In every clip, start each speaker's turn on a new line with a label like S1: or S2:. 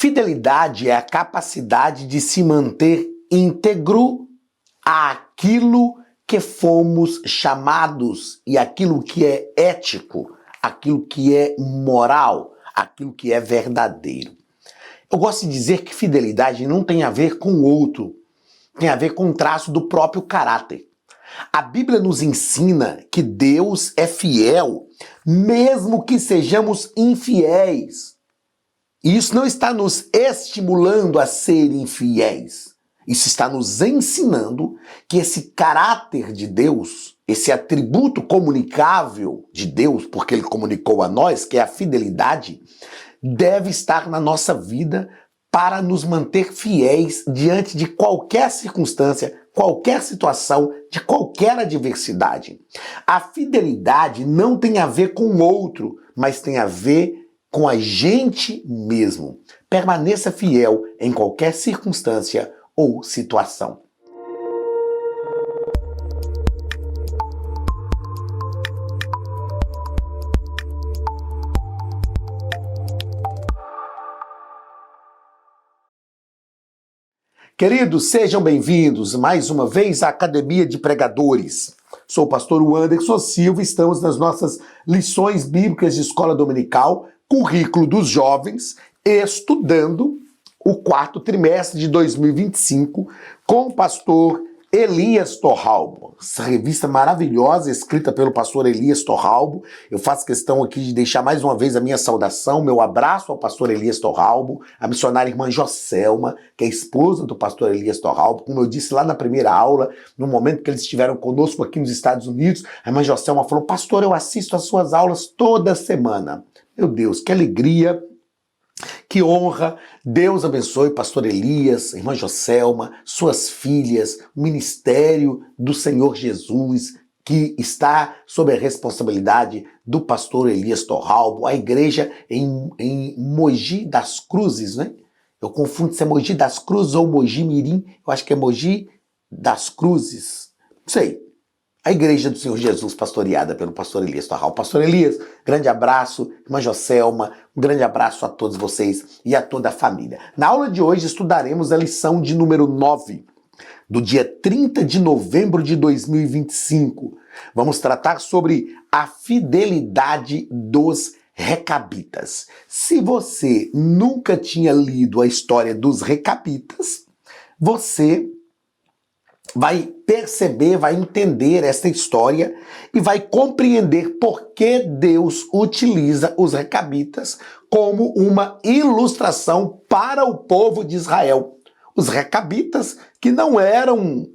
S1: Fidelidade é a capacidade de se manter íntegro àquilo que fomos chamados e aquilo que é ético, aquilo que é moral, aquilo que é verdadeiro. Eu gosto de dizer que fidelidade não tem a ver com o outro, tem a ver com um traço do próprio caráter. A Bíblia nos ensina que Deus é fiel, mesmo que sejamos infiéis. E isso não está nos estimulando a ser infiéis. Isso está nos ensinando que esse caráter de Deus, esse atributo comunicável de Deus, porque Ele comunicou a nós, que é a fidelidade, deve estar na nossa vida para nos manter fiéis diante de qualquer circunstância, qualquer situação, de qualquer adversidade. A fidelidade não tem a ver com o outro, mas tem a ver com a gente mesmo. Permaneça fiel em qualquer circunstância ou situação. Queridos, sejam bem-vindos mais uma vez à Academia de Pregadores. Sou o pastor Anderson Silva e estamos nas nossas lições bíblicas de escola dominical, currículo dos jovens, estudando o 4º trimestre de 2025 com o pastor Elias Torralbo. Essa revista maravilhosa escrita pelo pastor Elias Torralbo. Eu faço questão aqui de deixar mais uma vez a minha saudação, meu abraço ao pastor Elias Torralbo, a missionária irmã Joselma, que é esposa do pastor Elias Torralbo. Como eu disse lá na primeira aula, no momento que eles estiveram conosco aqui nos Estados Unidos, a irmã Joselma falou: pastor, eu assisto às suas aulas toda semana. Meu Deus, que alegria! Que honra! Deus abençoe pastor Elias, irmã Joselma, suas filhas, o ministério do Senhor Jesus, que está sob a responsabilidade do pastor Elias Torralbo, a igreja em Mogi das Cruzes, né? Eu confundo se é Mogi das Cruzes ou Mogi Mirim, eu acho que é Mogi das Cruzes, não sei. A igreja do Senhor Jesus, pastoreada pelo pastor Elias Torralbo. Pastor Elias, grande abraço. Irmã Joselma, um grande abraço a todos vocês e a toda a família. Na aula de hoje estudaremos a lição de número 9, do dia 30 de novembro de 2025. Vamos tratar sobre a fidelidade dos recabitas. Se você nunca tinha lido a história dos recabitas, você vai perceber, vai entender essa história e vai compreender por que Deus utiliza os recabitas como uma ilustração para o povo de Israel. Os recabitas, que não eram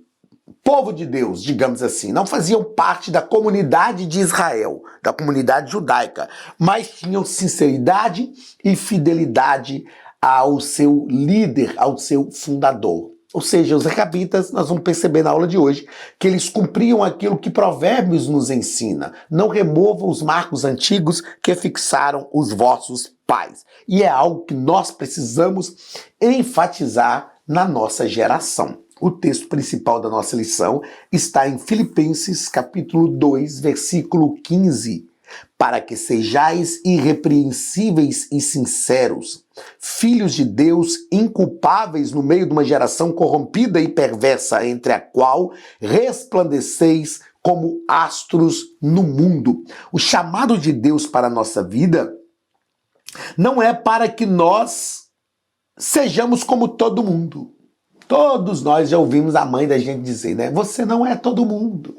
S1: povo de Deus, digamos assim, não faziam parte da comunidade de Israel, da comunidade judaica, mas tinham sinceridade e fidelidade ao seu líder, ao seu fundador. Ou seja, os recabitas, nós vamos perceber na aula de hoje, que eles cumpriam aquilo que Provérbios nos ensina. Não removam os marcos antigos que fixaram os vossos pais. E é algo que nós precisamos enfatizar na nossa geração. O texto principal da nossa lição está em Filipenses, capítulo 2, versículo 15. Para que sejais irrepreensíveis e sinceros, filhos de Deus, inculpáveis no meio de uma geração corrompida e perversa, entre a qual resplandeceis como astros no mundo. O chamado de Deus para a nossa vida não é para que nós sejamos como todo mundo. Todos nós já ouvimos a mãe da gente dizer, né? Você não é todo mundo.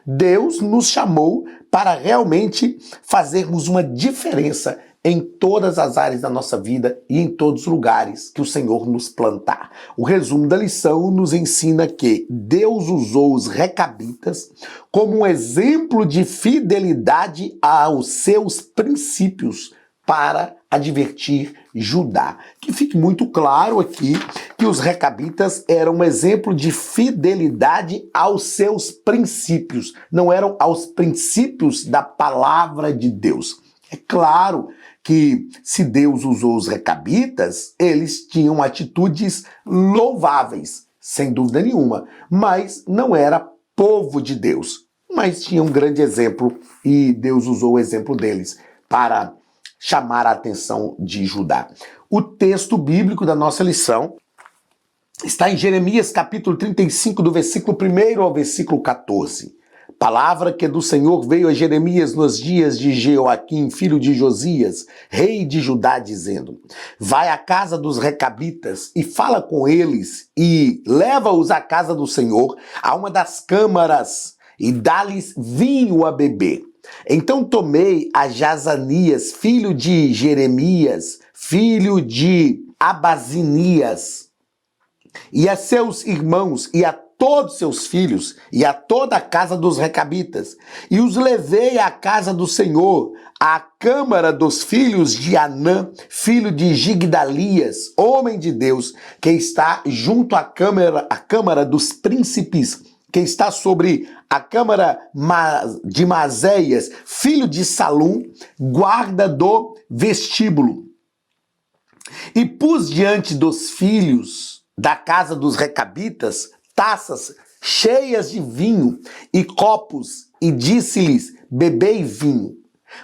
S1: Deus nos chamou para realmente fazermos uma diferença em todas as áreas da nossa vida e em todos os lugares que o Senhor nos plantar. O resumo da lição nos ensina que Deus usou os recabitas como um exemplo de fidelidade aos seus princípios para advertir Judá. Que fique muito claro aqui que os recabitas eram um exemplo de fidelidade aos seus princípios, não eram aos princípios da palavra de Deus. É claro que se Deus usou os recabitas, eles tinham atitudes louváveis, sem dúvida nenhuma, mas não era povo de Deus. Mas tinha um grande exemplo e Deus usou o exemplo deles para chamar a atenção de Judá. O texto bíblico da nossa lição está em Jeremias capítulo 35, do versículo 1 ao versículo 14. Palavra que do Senhor veio a Jeremias nos dias de Jeoaquim, filho de Josias, rei de Judá, dizendo: vai à casa dos recabitas e fala com eles e leva-os à casa do Senhor, a uma das câmaras, e dá-lhes vinho a beber. Então tomei a Jazanias, filho de Jeremias, filho de Abazinias, e a seus irmãos, e a todos seus filhos, e a toda a casa dos recabitas, e os levei à casa do Senhor, à câmara dos filhos de Anã, filho de Gigdalias, homem de Deus, que está junto à câmara dos príncipes, que está sobre a câmara de Mazéias, filho de Salum, guarda do vestíbulo. E pus diante dos filhos da casa dos recabitas taças cheias de vinho e copos, e disse-lhes: bebei vinho.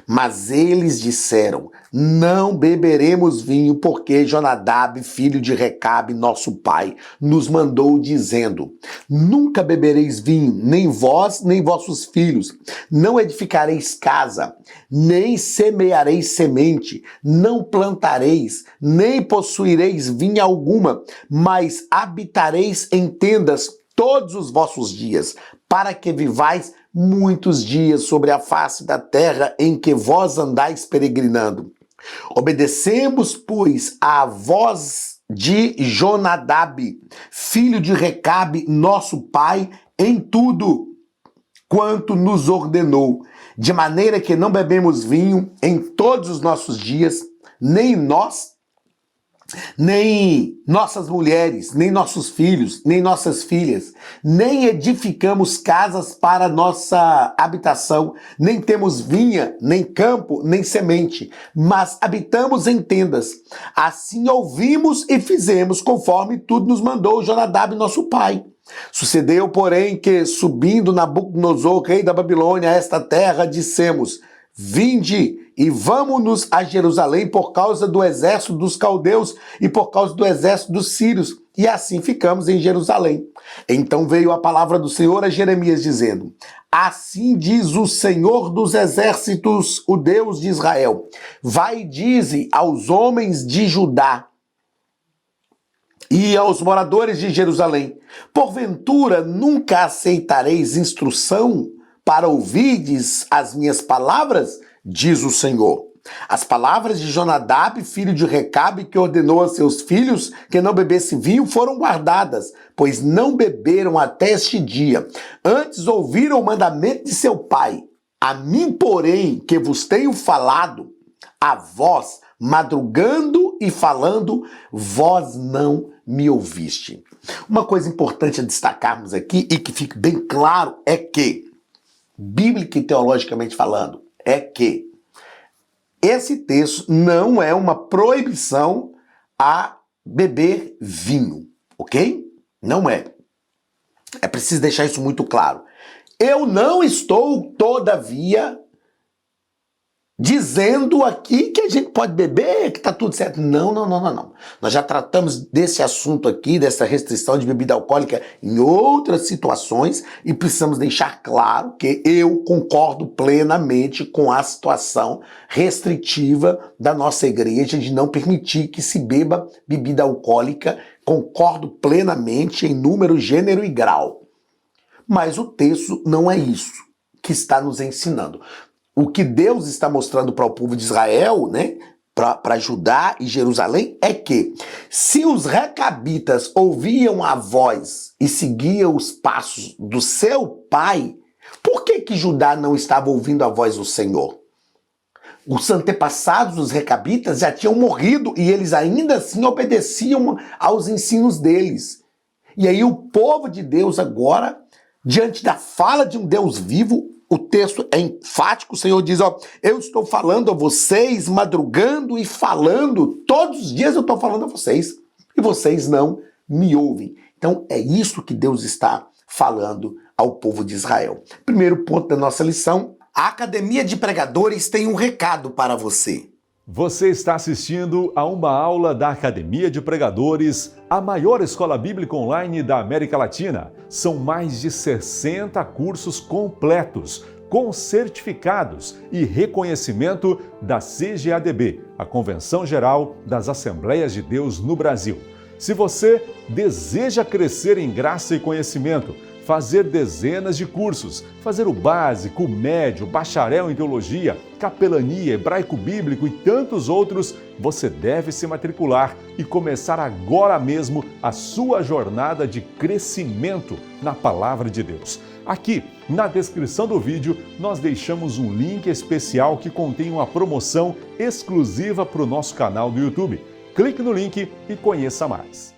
S1: Mas eles disseram: não beberemos vinho, porque Jonadab, filho de Recabe, nosso pai, nos mandou dizendo: nunca bebereis vinho, nem vós, nem vossos filhos, não edificareis casa, nem semeareis semente, não plantareis, nem possuireis vinha alguma, mas habitareis em tendas todos os vossos dias, para que vivais muitos dias sobre a face da terra em que vós andais peregrinando. Obedecemos, pois, à voz de Jonadab, filho de Recabe, nosso pai, em tudo quanto nos ordenou, de maneira que não bebemos vinho em todos os nossos dias, nem nós, nem nossas mulheres, nem nossos filhos, nem nossas filhas, nem edificamos casas para nossa habitação, nem temos vinha, nem campo, nem semente, mas habitamos em tendas. Assim ouvimos e fizemos conforme tudo nos mandou Jonadab, nosso pai. Sucedeu, porém, que, subindo Nabucodonosor, rei da Babilônia, a esta terra, dissemos: vinde e vamos-nos a Jerusalém por causa do exército dos caldeus e por causa do exército dos sírios. E assim ficamos em Jerusalém. Então veio a palavra do Senhor a Jeremias, dizendo: assim diz o Senhor dos exércitos, o Deus de Israel: vai e dize aos homens de Judá e aos moradores de Jerusalém: porventura nunca aceitareis instrução para ouvirdes as minhas palavras, diz o Senhor. As palavras de Jonadab, filho de Recabe, que ordenou a seus filhos que não bebesse vinho, foram guardadas, pois não beberam até este dia. Antes ouviram o mandamento de seu pai. A mim, porém, que vos tenho falado, a vós, madrugando e falando, vós não me ouviste. Uma coisa importante a destacarmos aqui, e que fique bem claro, é que, bíblica e teologicamente falando, é que esse texto não é uma proibição a beber vinho, ok? Não é. É preciso deixar isso muito claro. Eu não estou, todavia, dizendo aqui que a gente pode beber, que tá tudo certo. Não. Nós já tratamos desse assunto aqui, dessa restrição de bebida alcoólica em outras situações, e precisamos deixar claro que eu concordo plenamente com a situação restritiva da nossa igreja de não permitir que se beba bebida alcoólica. Concordo plenamente em número, gênero e grau. Mas o texto não é isso que está nos ensinando. O que Deus está mostrando para o povo de Israel, né, para Judá e Jerusalém, é que se os recabitas ouviam a voz e seguiam os passos do seu pai, por que Judá não estava ouvindo a voz do Senhor? Os antepassados dos recabitas já tinham morrido e eles ainda assim obedeciam aos ensinos deles. E aí o povo de Deus agora, diante da fala de um Deus vivo, o texto é enfático, o Senhor diz, ó, eu estou falando a vocês, madrugando e falando, todos os dias eu estou falando a vocês, e vocês não me ouvem. Então é isso que Deus está falando ao povo de Israel. Primeiro ponto da nossa lição: a Academia de Pregadores tem um recado para você.
S2: Você está assistindo a uma aula da Academia de Pregadores, a maior escola bíblica online da América Latina. São mais de 60 cursos completos, com certificados e reconhecimento da CGADB, a Convenção Geral das Assembleias de Deus no Brasil. Se você deseja crescer em graça e conhecimento, fazer dezenas de cursos, fazer o básico, o médio, bacharel em teologia, capelania, hebraico bíblico e tantos outros, você deve se matricular e começar agora mesmo a sua jornada de crescimento na Palavra de Deus. Aqui, na descrição do vídeo, nós deixamos um link especial que contém uma promoção exclusiva para o nosso canal do YouTube. Clique no link e conheça mais.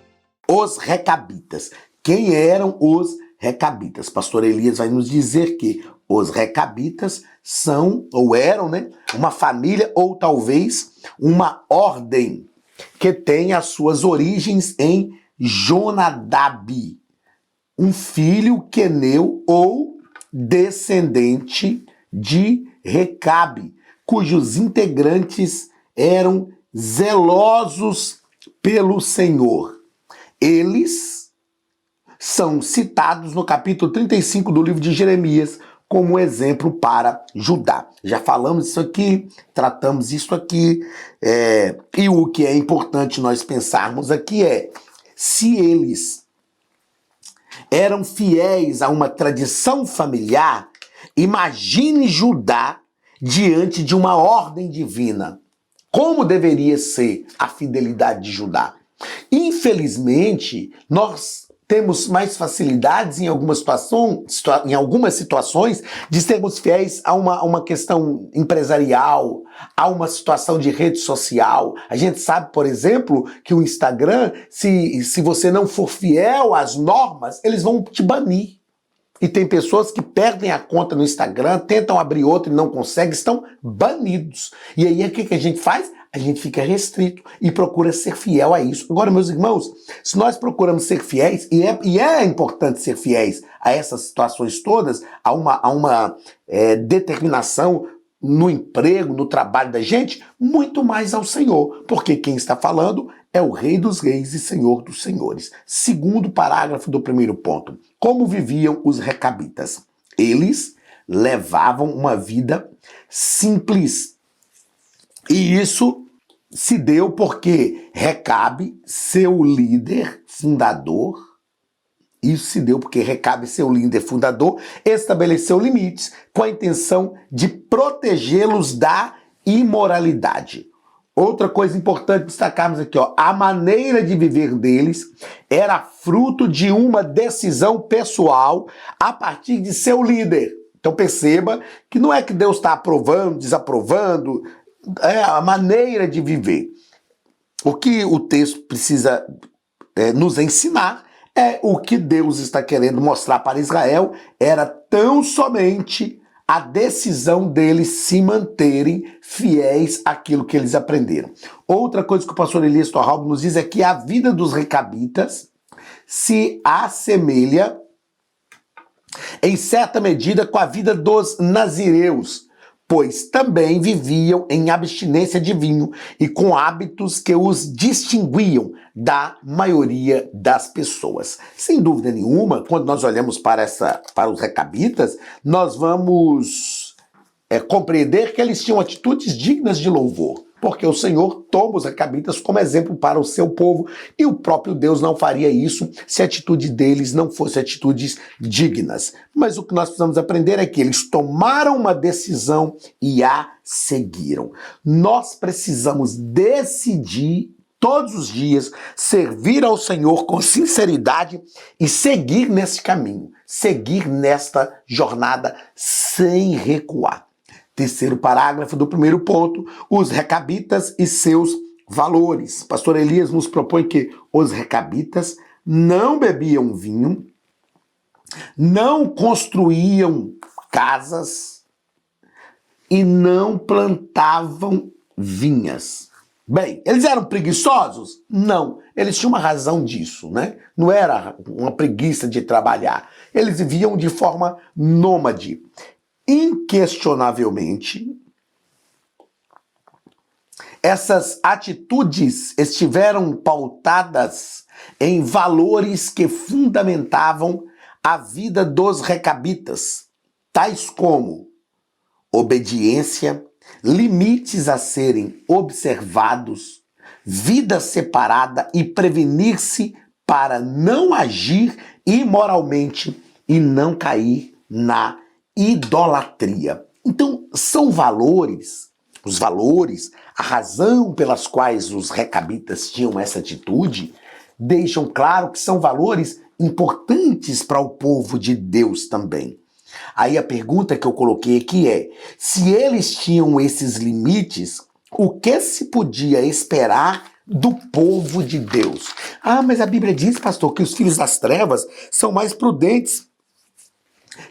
S1: Os Recabitas. Quem eram os Recabitas? Pastor Elias vai nos dizer que os Recabitas são, ou eram, uma família ou talvez uma ordem que tem as suas origens em Jonadab, um filho queneu ou descendente de Recabe, cujos integrantes eram zelosos pelo Senhor. Eles são citados no capítulo 35 do livro de Jeremias como exemplo para Judá. Já falamos isso aqui, tratamos isso aqui, e o que é importante nós pensarmos aqui é, se eles eram fiéis a uma tradição familiar, imagine Judá diante de uma ordem divina. Como deveria ser a fidelidade de Judá? Infelizmente, nós temos mais facilidades em algumas situações de sermos fiéis a uma questão empresarial, a uma situação de rede social. A gente sabe, por exemplo, que o Instagram, se você não for fiel às normas, eles vão te banir. E tem pessoas que perdem a conta no Instagram, tentam abrir outra e não conseguem, estão banidos. E aí o que a gente faz? A gente fica restrito e procura ser fiel a isso. Agora, meus irmãos, se nós procuramos ser fiéis, e é importante ser fiéis a essas situações todas, a uma determinação no emprego, no trabalho da gente, muito mais ao Senhor, porque quem está falando é o Rei dos Reis e Senhor dos Senhores. Segundo parágrafo do primeiro ponto. Como viviam os Recabitas? Eles levavam uma vida simples. E isso se deu porque Recabe, seu líder fundador, estabeleceu limites com a intenção de protegê-los da imoralidade. Outra coisa importante destacarmos aqui, a maneira de viver deles era fruto de uma decisão pessoal a partir de seu líder. Então perceba que não é que Deus está aprovando, desaprovando, é a maneira de viver. O que o texto precisa nos ensinar é o que Deus está querendo mostrar para Israel, era tão somente a decisão deles se manterem fiéis àquilo que eles aprenderam. Outra coisa que o pastor Elias Torralbo nos diz é que a vida dos Recabitas se assemelha, em certa medida, com a vida dos nazireus, pois também viviam em abstinência de vinho e com hábitos que os distinguiam da maioria das pessoas. Sem dúvida nenhuma, quando nós olhamos para os Recabitas, nós vamos compreender que eles tinham atitudes dignas de louvor, porque o Senhor toma os Recabitas como exemplo para o seu povo, e o próprio Deus não faria isso se a atitude deles não fosse atitudes dignas. Mas o que nós precisamos aprender é que eles tomaram uma decisão e a seguiram. Nós precisamos decidir todos os dias servir ao Senhor com sinceridade e seguir nesse caminho, seguir nesta jornada sem recuar. Terceiro parágrafo do primeiro ponto, os Recabitas e seus valores. Pastor Elias nos propõe que os Recabitas não bebiam vinho, não construíam casas e não plantavam vinhas. Bem, eles eram preguiçosos? Não, eles tinham uma razão disso, né? Não era uma preguiça de trabalhar. Eles viviam de forma nômade. Inquestionavelmente, essas atitudes estiveram pautadas em valores que fundamentavam a vida dos recabitas, tais como obediência, limites a serem observados, vida separada e prevenir-se para não agir imoralmente e não cair na idolatria. Então, são valores, os valores, a razão pelas quais os recabitas tinham essa atitude, deixam claro que são valores importantes para o povo de Deus também. Aí a pergunta que eu coloquei aqui é, se eles tinham esses limites, o que se podia esperar do povo de Deus? Ah, mas a Bíblia diz, pastor, que os filhos das trevas são mais prudentes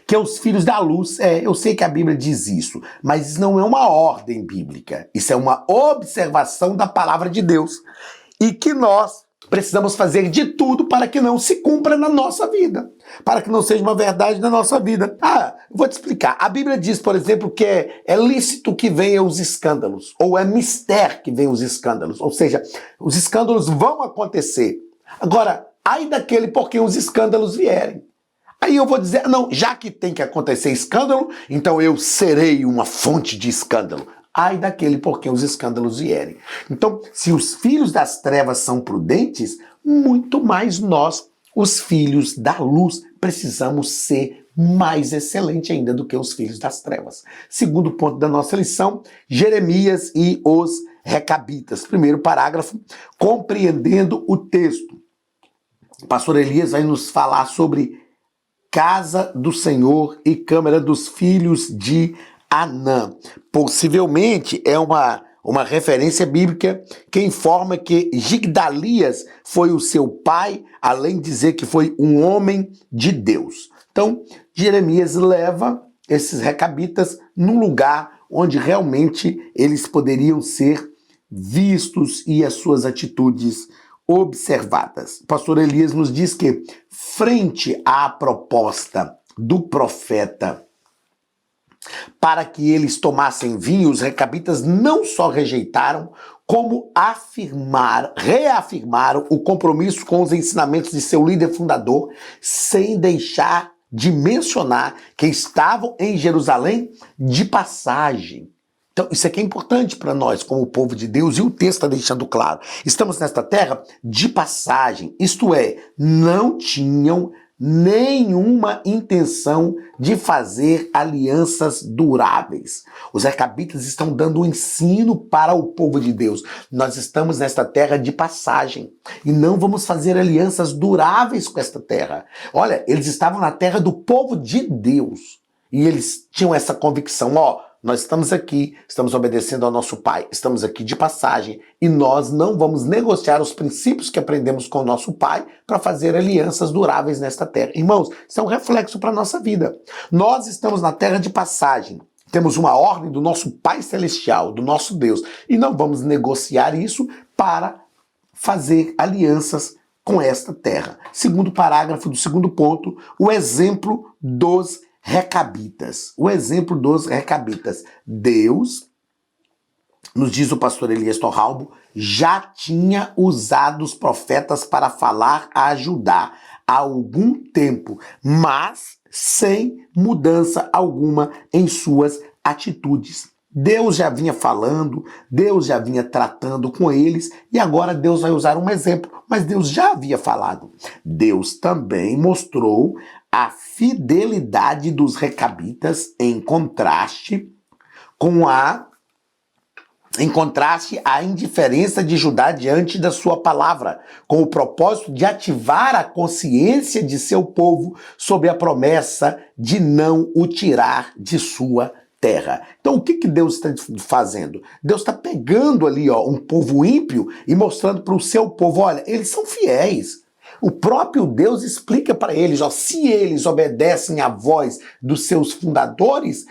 S1: que os filhos da luz. Eu sei que a Bíblia diz isso, mas isso não é uma ordem bíblica. Isso é uma observação da palavra de Deus. E que nós precisamos fazer de tudo para que não se cumpra na nossa vida. Para que não seja uma verdade na nossa vida. Vou te explicar. A Bíblia diz, por exemplo, que é lícito que venham os escândalos. Ou é mister que venham os escândalos. Ou seja, os escândalos vão acontecer. Agora, ai daquele por quem os escândalos vierem. Aí eu vou dizer, não, já que tem que acontecer escândalo, então eu serei uma fonte de escândalo. Ai daquele por quem os escândalos vierem. Então, se os filhos das trevas são prudentes, muito mais nós, os filhos da luz, precisamos ser mais excelente ainda do que os filhos das trevas. Segundo ponto da nossa lição, Jeremias e os recabitas. Primeiro parágrafo, compreendendo o texto. O pastor Elias vai nos falar sobre casa do Senhor e câmara dos filhos de Anã. Possivelmente é uma referência bíblica que informa que Gigdalias foi o seu pai, além de dizer que foi um homem de Deus. Então, Jeremias leva esses recabitas num lugar onde realmente eles poderiam ser vistos e as suas atitudes observadas. O pastor Elias nos diz que, frente à proposta do profeta para que eles tomassem vinho, os recabitas não só rejeitaram, como reafirmaram o compromisso com os ensinamentos de seu líder fundador, sem deixar de mencionar que estavam em Jerusalém de passagem. Então, isso aqui é importante para nós, como povo de Deus, e o texto está deixando claro. Estamos nesta terra de passagem, isto é, não tinham nenhuma intenção de fazer alianças duráveis. Os recabitas estão dando um ensino para o povo de Deus. Nós estamos nesta terra de passagem e não vamos fazer alianças duráveis com esta terra. Olha, eles estavam na terra do povo de Deus e eles tinham essa convicção, nós estamos aqui, estamos obedecendo ao nosso Pai, estamos aqui de passagem e nós não vamos negociar os princípios que aprendemos com o nosso Pai para fazer alianças duráveis nesta terra. Irmãos, isso é um reflexo para a nossa vida. Nós estamos na terra de passagem, temos uma ordem do nosso Pai Celestial, do nosso Deus, e não vamos negociar isso para fazer alianças com esta terra. Segundo parágrafo do segundo ponto, o exemplo dos recabitas. O exemplo dos recabitas. Deus, nos diz o pastor Elias Torralbo, já tinha usado os profetas para falar a Judá há algum tempo, mas sem mudança alguma em suas atitudes. Deus já vinha falando, Deus já vinha tratando com eles e agora Deus vai usar um exemplo, mas Deus já havia falado. Deus também mostrou a fidelidade dos recabitas em contraste à indiferença de Judá diante da sua palavra, com o propósito de ativar a consciência de seu povo sob a promessa de não o tirar de sua terra. Então o que Deus está fazendo? Deus está pegando ali um povo ímpio e mostrando para o seu povo, olha, eles são fiéis. O próprio Deus explica para eles, se eles obedecem à voz dos seus fundadores,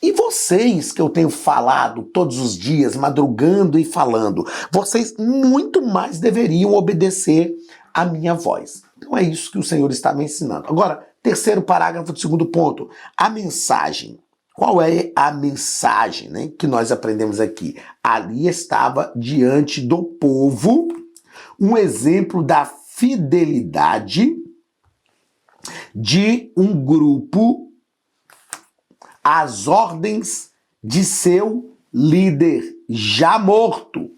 S1: e vocês que eu tenho falado todos os dias, madrugando e falando, vocês muito mais deveriam obedecer à minha voz. Então é isso que o Senhor está me ensinando. Agora, terceiro parágrafo do segundo ponto, a mensagem. Qual é a mensagem, né, que nós aprendemos aqui? Ali estava diante do povo um exemplo da fidelidade de um grupo às ordens de seu líder, já morto,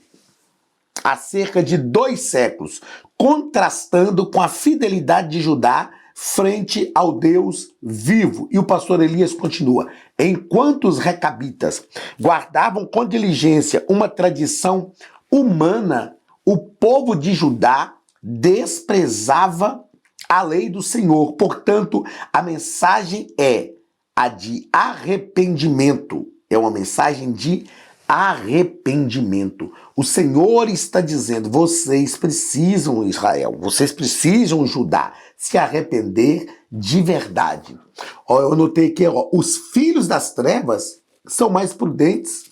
S1: há cerca de 2 séculos, contrastando com a fidelidade de Judá frente ao Deus vivo. E o pastor Elias continua: enquanto os recabitas guardavam com diligência uma tradição humana, o povo de Judá desprezava a lei do Senhor. Portanto, a mensagem é a de arrependimento. É uma mensagem de arrependimento. O Senhor está dizendo: vocês precisam, Israel, vocês precisam, Judá, se arrepender de verdade. Ó, eu notei aqui, ó, os filhos das trevas são mais prudentes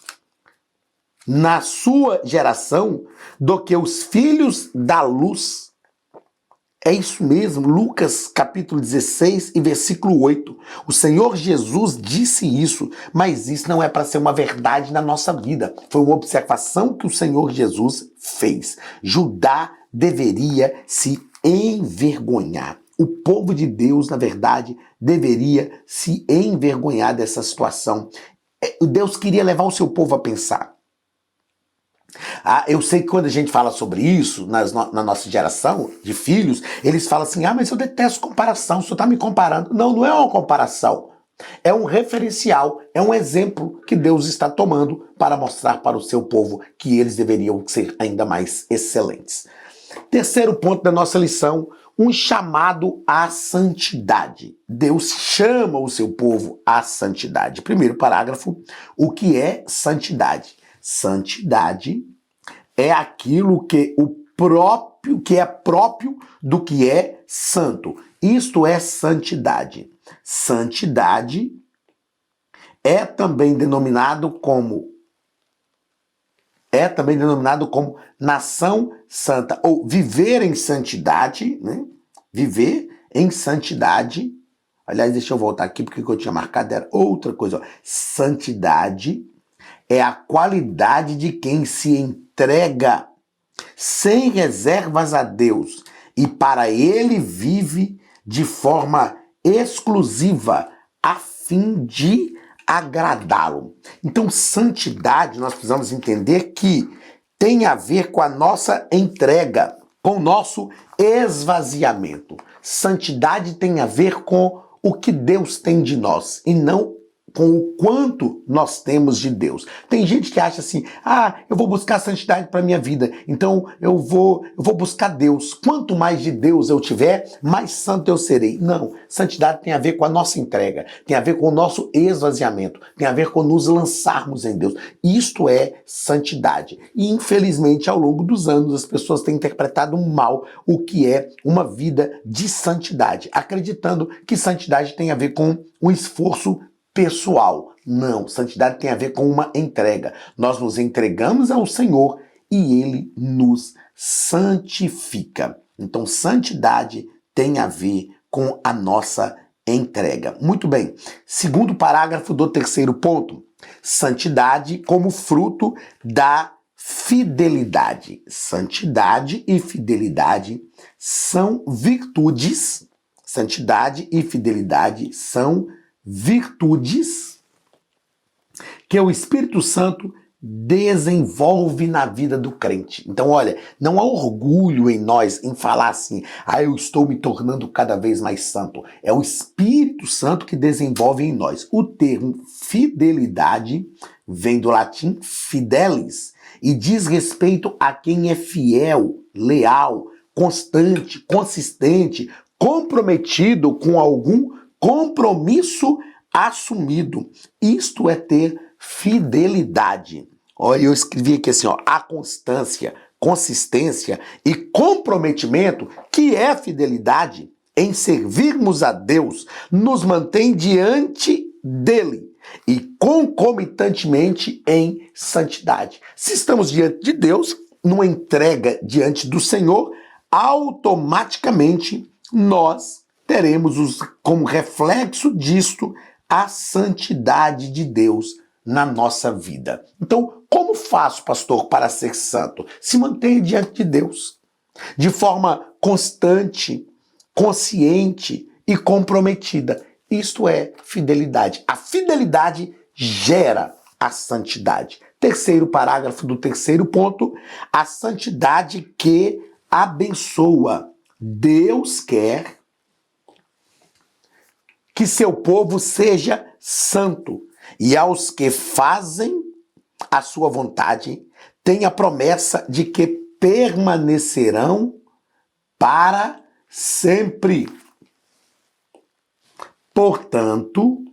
S1: na sua geração do que os filhos da luz. É isso mesmo, Lucas capítulo 16 e versículo 8. O Senhor Jesus disse isso, mas isso não é para ser uma verdade na nossa vida. Foi uma observação que o Senhor Jesus fez. Judá deveria se envergonhar. O povo de Deus, na verdade, deveria se envergonhar dessa situação. Deus queria levar o seu povo a pensar. Eu sei que quando a gente fala sobre isso, na nossa geração de filhos, eles falam assim: mas eu detesto comparação, o senhor está me comparando. Não, não é uma comparação. É um referencial, é um exemplo que Deus está tomando para mostrar para o seu povo que eles deveriam ser ainda mais excelentes. Terceiro ponto da nossa lição: um chamado à santidade. Deus chama o seu povo à santidade. Primeiro parágrafo: o que é santidade? Santidade é aquilo que é próprio do que é santo. Isto é santidade. Santidade é também denominado como nação santa, ou viver em santidade, né? Viver em santidade. Aliás, deixa eu voltar aqui porque o que eu tinha marcado era outra coisa. Santidade é a qualidade de quem se entrega sem reservas a Deus e para Ele vive de forma exclusiva a fim de agradá-lo. Então, santidade, nós precisamos entender que tem a ver com a nossa entrega, com o nosso esvaziamento. Santidade tem a ver com o que Deus tem de nós e não com o quanto nós temos de Deus. Tem gente que acha assim: eu vou buscar santidade para minha vida, então eu vou buscar Deus. Quanto mais de Deus eu tiver, mais santo eu serei. Não, santidade tem a ver com a nossa entrega, tem a ver com o nosso esvaziamento, tem a ver com nos lançarmos em Deus. Isto é santidade. E infelizmente, ao longo dos anos, as pessoas têm interpretado mal o que é uma vida de santidade, acreditando que santidade tem a ver com um esforço pessoal. Não, santidade tem a ver com uma entrega. Nós nos entregamos ao Senhor e Ele nos santifica. Então, santidade tem a ver com a nossa entrega. Muito bem. Segundo parágrafo do terceiro ponto. Santidade como fruto da fidelidade. Santidade e fidelidade são virtudes. Santidade e fidelidade são virtudes que o Espírito Santo desenvolve na vida do crente. Então, olha, não há orgulho em nós em falar assim: eu estou me tornando cada vez mais santo. É o Espírito Santo que desenvolve em nós. O termo fidelidade vem do latim fidelis e diz respeito a quem é fiel, leal, constante, consistente, comprometido com algum compromisso assumido. Isto é ter fidelidade. Olha, eu escrevi aqui assim, a constância, consistência e comprometimento, que é fidelidade em servirmos a Deus, nos mantém diante dele e concomitantemente em santidade. Se estamos diante de Deus, numa entrega diante do Senhor, automaticamente nós teremos como reflexo disto a santidade de Deus na nossa vida. Então, como faço, pastor, para ser santo? Se mantenha diante de Deus, de forma constante, consciente e comprometida. Isto é fidelidade. A fidelidade gera a santidade. Terceiro parágrafo do terceiro ponto, a santidade que abençoa. Deus quer que seu povo seja santo, e aos que fazem a sua vontade, tem a promessa de que permanecerão para sempre. Portanto,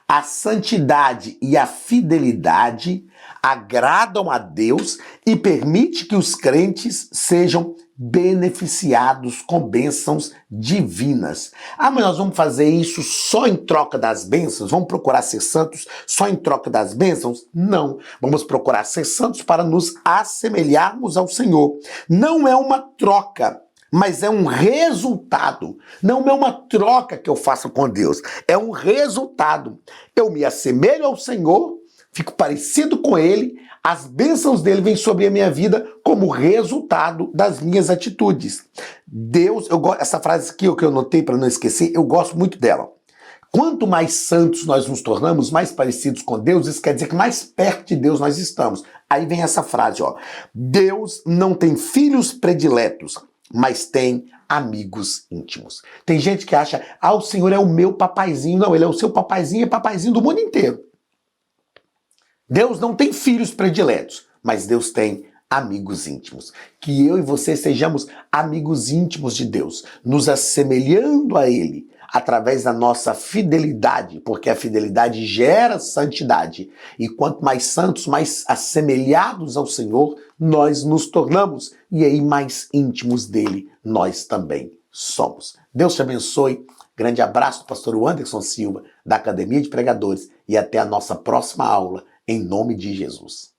S1: a santidade e a fidelidade agradam a Deus e permite que os crentes sejam beneficiados com bênçãos divinas. Ah, mas nós vamos fazer isso só em troca das bênçãos? Vamos procurar ser santos só em troca das bênçãos? Não. Vamos procurar ser santos para nos assemelharmos ao Senhor. Não é uma troca, mas é um resultado. Não é uma troca que eu faço com Deus, é um resultado. Eu me assemelho ao Senhor, fico parecido com Ele, as bênçãos dele vêm sobre a minha vida como resultado das minhas atitudes. Deus, essa frase aqui que eu notei para não esquecer, eu gosto muito dela. Quanto mais santos nós nos tornamos, mais parecidos com Deus, isso quer dizer que mais perto de Deus nós estamos. Aí vem essa frase, ó. Deus não tem filhos prediletos, mas tem amigos íntimos. Tem gente que acha, o Senhor é o meu papaizinho. Não, ele é o seu papaizinho, é papaizinho do mundo inteiro. Deus não tem filhos prediletos, mas Deus tem amigos íntimos. Que eu e você sejamos amigos íntimos de Deus, nos assemelhando a Ele, através da nossa fidelidade, porque a fidelidade gera santidade. E quanto mais santos, mais assemelhados ao Senhor, nós nos tornamos. E aí mais íntimos dele nós também somos. Deus te abençoe. Grande abraço do pastor Anderson Silva, da Academia de Pregadores. E até a nossa próxima aula, em nome de Jesus.